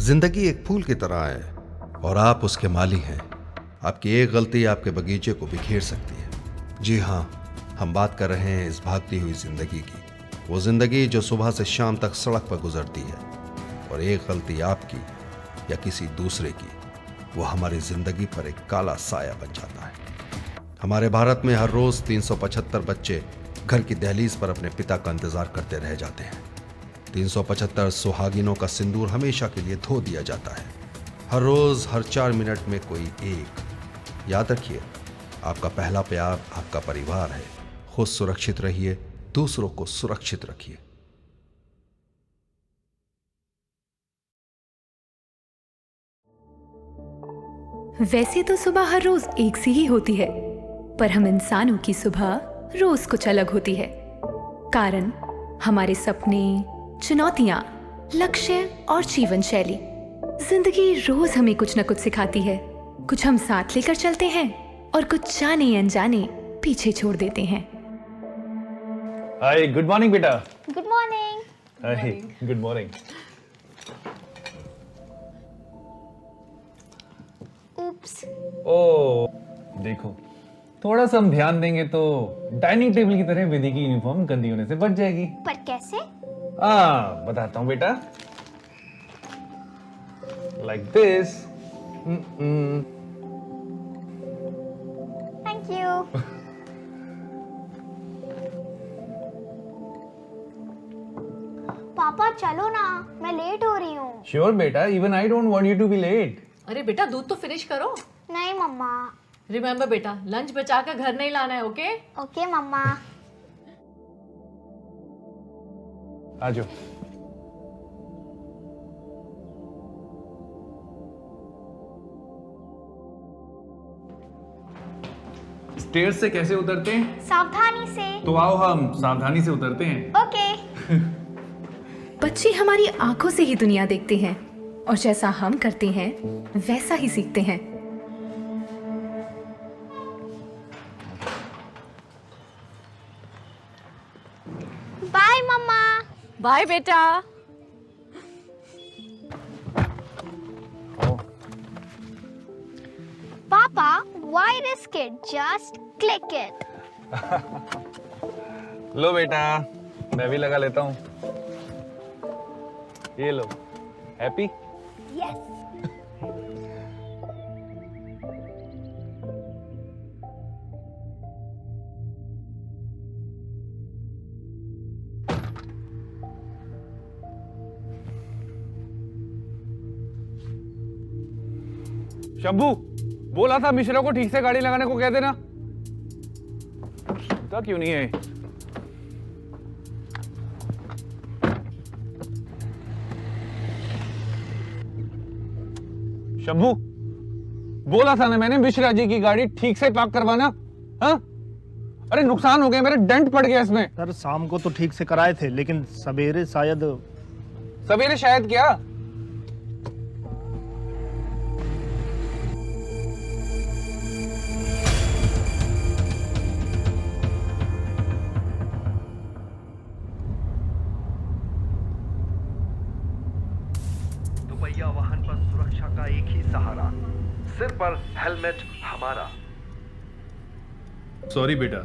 जिंदगी एक फूल की तरह है और आप उसके माली हैं। आपकी एक गलती आपके बगीचे को बिखेर सकती है। जी हाँ, हम बात कर रहे हैं इस भागती हुई जिंदगी की। वो जिंदगी जो सुबह से शाम तक सड़क पर गुजरती है और एक गलती आपकी या किसी दूसरे की वो हमारी जिंदगी पर एक काला साया बन जाता है। हमारे भारत में हर रोज 375 बच्चे घर की दहलीज पर अपने पिता का इंतजार करते रह जाते हैं। 375 सुहागिनों का सिंदूर हमेशा के लिए धो दिया जाता है। हर रोज हर 4 मिनट में कोई एक। याद रखिए, आपका पहला प्यार आपका परिवार है। खुद सुरक्षित रहिए, दूसरों को सुरक्षित रखिए। वैसे तो सुबह हर रोज एक सी ही होती है, पर हम इंसानों की सुबह रोज कुछ अलग होती है। कारण हमारे सपने, चुनौतियां, लक्ष्य और जीवन शैली। जिंदगी रोज हमें कुछ न कुछ सिखाती है। कुछ हम साथ लेकर चलते हैं और कुछ जाने अनजाने पीछे छोड़ देते हैं। हाय, गुड मॉर्निंग बेटा। Good morning. Hi, good morning. Oops. ओ, देखो, थोड़ा सा हम ध्यान देंगे तो डाइनिंग टेबल की तरह विधि की यूनिफॉर्म गंदी होने से बच जाएगी। पर कैसे? बताता हूँ बेटा। Like this. Thank you. पापा चलो ना, मैं लेट हो रही हूँ। श्योर बेटा, even I don't want you to be late. अरे बेटा, दूध तो फिनिश करो। नहीं मम्मा। रिमेम्बर बेटा, लंच बचा कर घर नहीं लाना है, ओके? ओके मम्मा। आ जाओ। स्टेयर्स से कैसे उतरते हैं? सावधानी से। तो आओ हम सावधानी से उतरते हैं। ओके। बच्चे हमारी आंखों से ही दुनिया देखते हैं और जैसा हम करते हैं वैसा ही सीखते हैं। बाय मम्मा। बाय बेटा। पापा, why risk it? Just click it. लो बेटा, मैं भी लगा लेता हूँ। ये लो। हैप्पी? Yes. शंभू, बोला था मिश्रा को ठीक से गाड़ी लगाने को कह देना। सुनता क्यों नहीं है? शंभू, बोला था ना मैंने मिश्रा जी की गाड़ी ठीक से पार्क करवाना। हाँ? अरे नुकसान हो गया, मेरे डेंट पड़ गया इसमें। सर शाम को तो ठीक से कराए थे, लेकिन सवेरे शायद क्या? दुपहिया वाहन पर सुरक्षा का एक ही सहारा, सिर पर हेलमेट हमारा। सॉरी बेटा,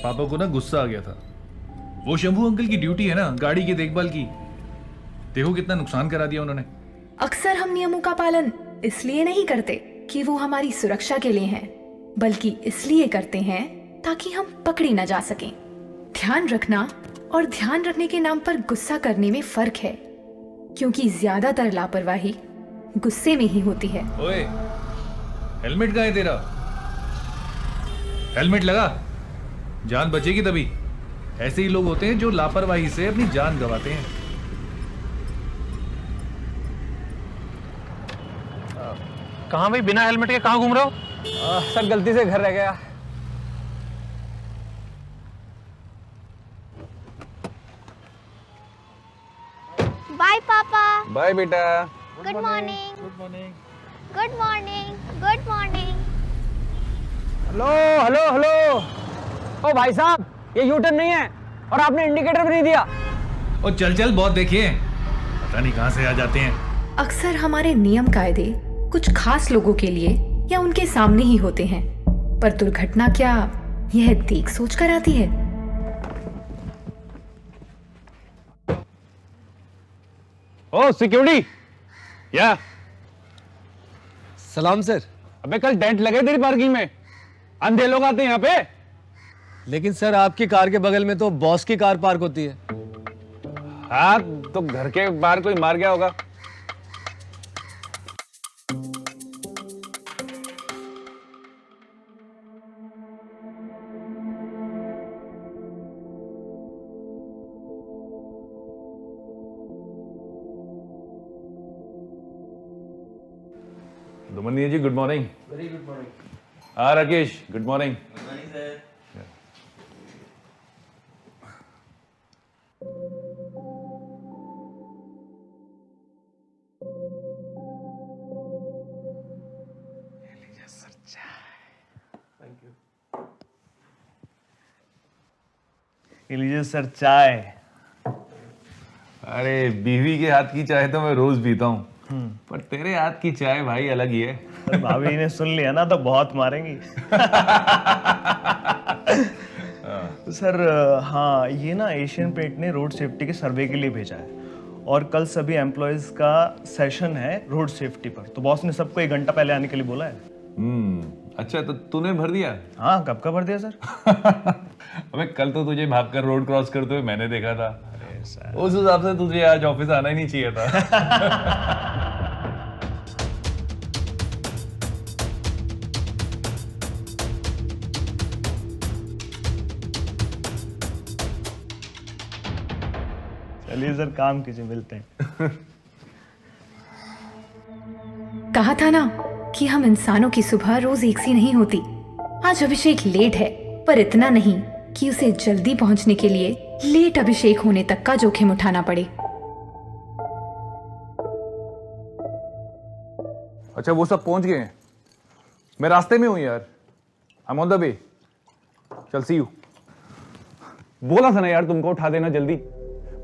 पापा को ना गुस्सा आ गया था। वो शंभू अंकल की ड्यूटी है ना गाड़ी की देखभाल की। देखो कितना नुकसान करा दिया उन्होंने। अक्सर हम नियमों का पालन इसलिए नहीं करते कि वो हमारी सुरक्षा के लिए हैं, बल्कि इसलिए करते हैं ताकि हम पकड़ी न जा सकें। ध्यान रखना और ध्यान रखने के नाम पर गुस्सा करने में फर्क है, क्योंकि ज्यादातर लापरवाही गुस्से में ही होती है। ओए, हेलमेट कहाँ है तेरा? हेलमेट लगा, जान बचेगी तभी। ऐसे ही लोग होते हैं जो लापरवाही से अपनी जान गंवाते हैं। कहाँ भाई, बिना हेलमेट के कहाँ घूम रहे हो? सर गलती से घर रह गया। बाय पापा। बाय बेटा। Good morning. Good morning. Good morning. Good morning. Hello hello hello. ओ भाई साहब, ये यू टर्न नहीं है और आपने इंडिकेटर भी नहीं दिया। और चल चल, बहुत देखिए, पता नहीं कहां से आ जाते हैं। अक्सर हमारे नियम कायदे कुछ खास लोगों के लिए या उनके सामने ही होते हैं, पर दुर्घटना क्या यह देख सोच कर आती है। ओ सिक्योरिटी, या सलाम सर। अबे कल डेंट लगे तेरी पार्किंग में, अंधे लोग आते हैं यहाँ पे। लेकिन सर आपकी कार के बगल में तो बॉस की कार पार्क होती है। हाँ तो घर के बाहर कोई मार गया होगा। Dumniya ji good morning. Very good morning. हाँ Rakesh good morning. Good morning sir. लीजिए सर चाय। अरे बीवी के हाथ की चाय तो मैं रोज पीता हूँ, पर तेरे हाथ की चाय भाई अलग ही है। सर भाभी ने सुन लिया ना तो बहुत मारेंगी। सर हाँ, ये ना एशियन पेंट ने रोड सेफ्टी के सर्वे के लिए भेजा है और कल सभी एम्प्लॉयज का सेशन है रोड सेफ्टी पर, तो बॉस ने सबको 1 घंटा पहले आने के लिए बोला है। अच्छा तो तूने भर दिया? हाँ कब का भर दिया सर? अबे कल तो तुझे भागकर रोड क्रॉस करते हुए मैंने देखा था। उस हिसाब से तुझे आज ऑफिस आना ही नहीं चाहिए था। चलिए सर काम कीजिए, मिलते हैं। कहा था ना कि हम इंसानों की सुबह रोज एक सी नहीं होती। आज अभिषेक लेट है, पर इतना नहीं कि उसे जल्दी पहुंचने के लिए लेट अभिषेक होने तक का जोखिम उठाना पड़े। अच्छा वो सब पहुंच गए हैं, मैं रास्ते में हूं यार। I am on the way. चल सी यू। बोला था ना यार तुमको उठा देना जल्दी,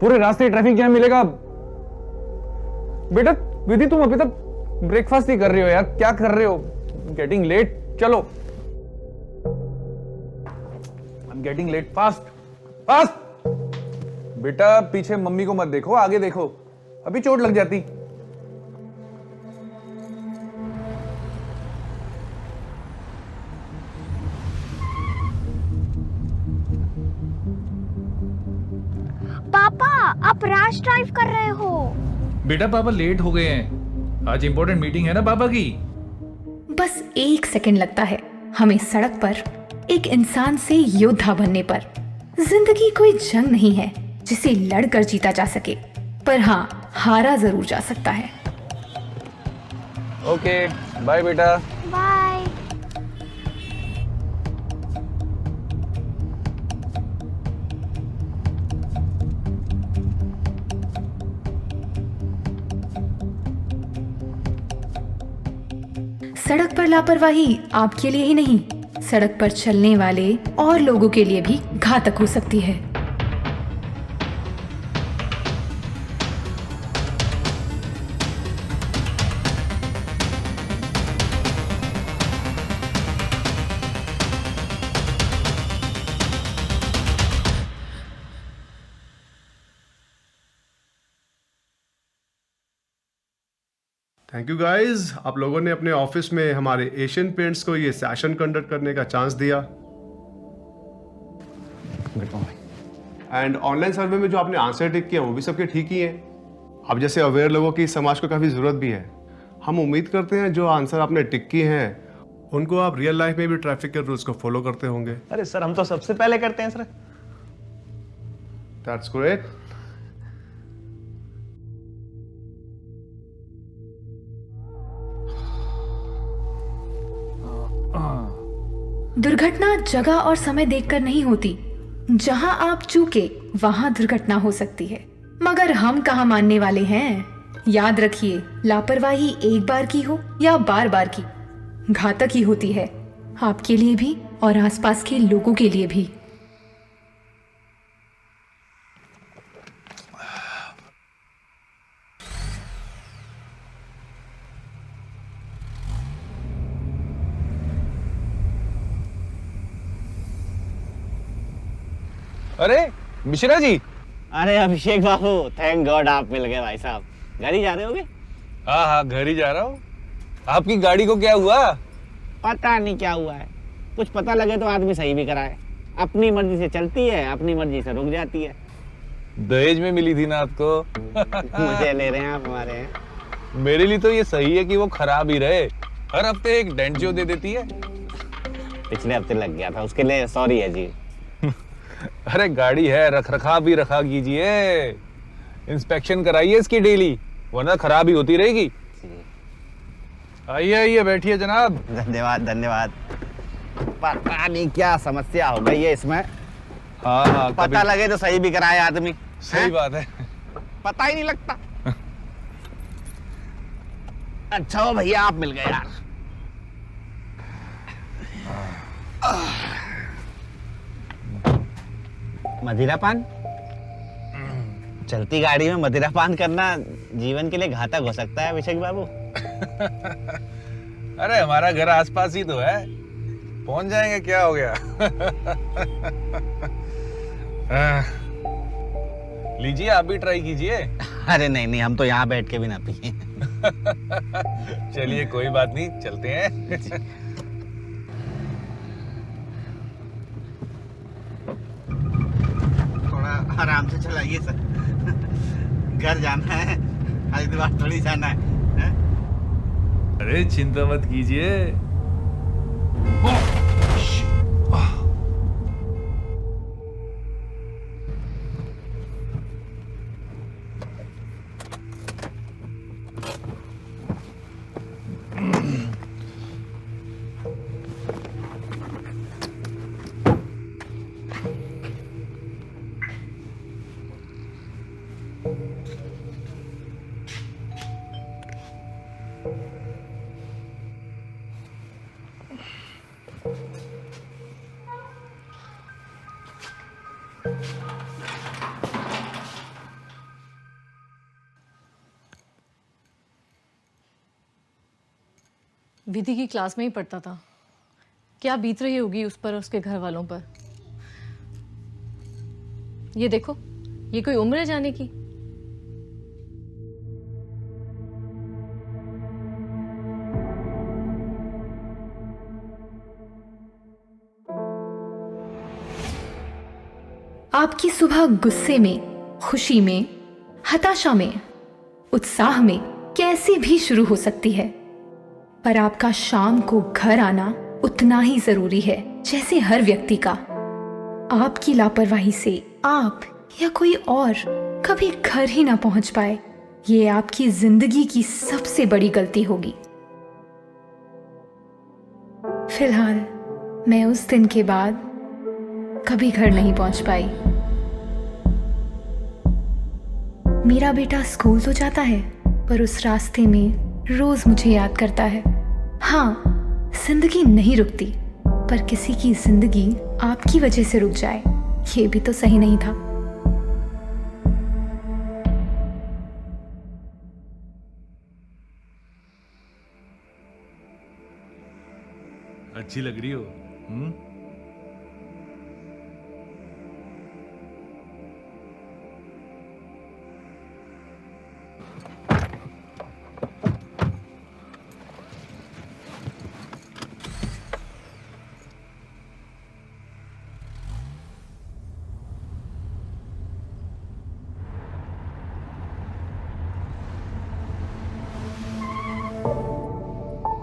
पूरे रास्ते ट्रैफिक जैम मिलेगा। बेटा विधि तुम अभी तक ब्रेकफास्ट ही कर रहे हो यार, क्या कर रहे हो? Getting late. चलो I am getting late. Fast fast. बेटा पीछे मम्मी को मत देखो, आगे देखो, अभी चोट लग जाती। पापा आप रैश ड्राइव कर रहे हो। बेटा पापा लेट हो गए हैं, आज इंपॉर्टेंट मीटिंग है ना पापा की। बस 1 सेकंड लगता है हमें सड़क पर एक इंसान से योद्धा बनने पर। जिंदगी कोई जंग नहीं है जिसे लड़कर जीता जा सके, पर हाँ हारा जरूर जा सकता है। ओके बाय बेटा। बाय। सड़क पर लापरवाही आपके लिए ही नहीं, सड़क पर चलने वाले और लोगों के लिए भी घातक हो सकती है। थैंक यू गाइस, आप लोगों ने अपने ऑफिस में हमारे एशियन पेंट्स को ये सेशन कंडक्ट करने का चांस दिया। एंड ऑनलाइन सर्वे में जो आपने आंसर टिक किया वो भी सबके ठीक ही हैं। अब जैसे अवेयर लोगों की समाज को काफ़ी ज़रूरत भी है। हम उम्मीद करते हैं जो आंसर आपने टिक किए हैं उनको आप रियल लाइफ में भी ट्रैफिक के रूल्स को फॉलो करते होंगे। अरे सर हम तो सबसे पहले करते हैं सर। That's great. दुर्घटना जगह और समय देखकर नहीं होती। जहां आप चूके वहां दुर्घटना हो सकती है, मगर हम कहाँ मानने वाले हैं। याद रखिए, लापरवाही एक बार की हो या बार बार की, घातक ही होती है, आपके लिए भी और आसपास के लोगों के लिए भी। अरे मिश्रा जी। अरे अभिषेक बाबू, थैंक गॉड आप मिल गए भाई साहब। घर ही जा रहे होगे? हाँ हाँ, घर ही जा रहा हूँ। आपकी गाड़ी को क्या हुआ? पता नहीं क्या हुआ है, कुछ पता लगे तो आदमी सही भी कराए। अपनी मर्जी से चलती है, अपनी मर्जी से रुक जाती है। दहेज में मिली थी ना आपको? मुझे ले रहे हैं आप, हमारे हैं। मेरे लिए तो ये सही है कि वो खराब ही रहे। हर हफ्ते एक डेंट जो दे देती है। पिछले हफ्ते लग गया था, उसके लिए सॉरी है जी। अरे गाड़ी है, रख रखाव भी रखा कीजिए, इंस्पेक्शन कराइए इसकी डेली, वरना खराब ही होती रहेगी। आइए आइए, बैठिए जनाब। धन्यवाद धन्यवाद। पता नहीं क्या समस्या हो गई है इसमें। हाँ हाँ, पता लगे तो सही भी कराए आदमी। सही बात है। पता ही नहीं लगता। अच्छा हो भैया आप मिल गए यार। मदिरा पान? चलती गाड़ी में मदिरा पान करना जीवन के लिए घातक हो सकता है अभिषेक बाबू। अरे हमारा घर आसपास ही तो है, पहुंच जाएंगे, क्या हो गया। लीजिए, आप भी ट्राई कीजिए। अरे नहीं नहीं, हम तो यहाँ बैठ के भी ना पिए। चलिए कोई बात नहीं, चलते हैं। थोड़ा आराम से चलाइए सर, घर जाना है, हरिद्वार थोड़ी जाना है। अरे चिंता मत कीजिए। विधि की क्लास में ही पढ़ता था, क्या बीत रही होगी उस पर और उसके घर वालों पर। ये देखो, ये कोई उम्र है जाने की? आपकी सुबह गुस्से में, खुशी में, हताशा में, उत्साह में कैसे भी शुरू हो सकती है, पर आपका शाम को घर आना उतना ही जरूरी है जैसे हर व्यक्ति का। आपकी लापरवाही से आप या कोई और कभी घर ही ना पहुंच पाए, ये आपकी जिंदगी की सबसे बड़ी गलती होगी। फिलहाल मैं उस दिन के बाद कभी घर नहीं पहुंच पाई। मेरा बेटा स्कूल तो जाता है, पर उस रास्ते में रोज मुझे याद करता है। हाँ, जिंदगी नहीं रुकती, पर किसी की जिंदगी आपकी वजह से रुक जाए, ये भी तो सही नहीं था। अच्छी लग रही हो।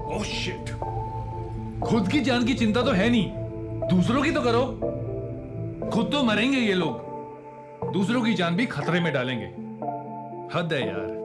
ओह शिट, खुद की जान की चिंता तो है नहीं, दूसरों की तो करो। खुद तो मरेंगे ये लोग, दूसरों की जान भी खतरे में डालेंगे। हद है यार।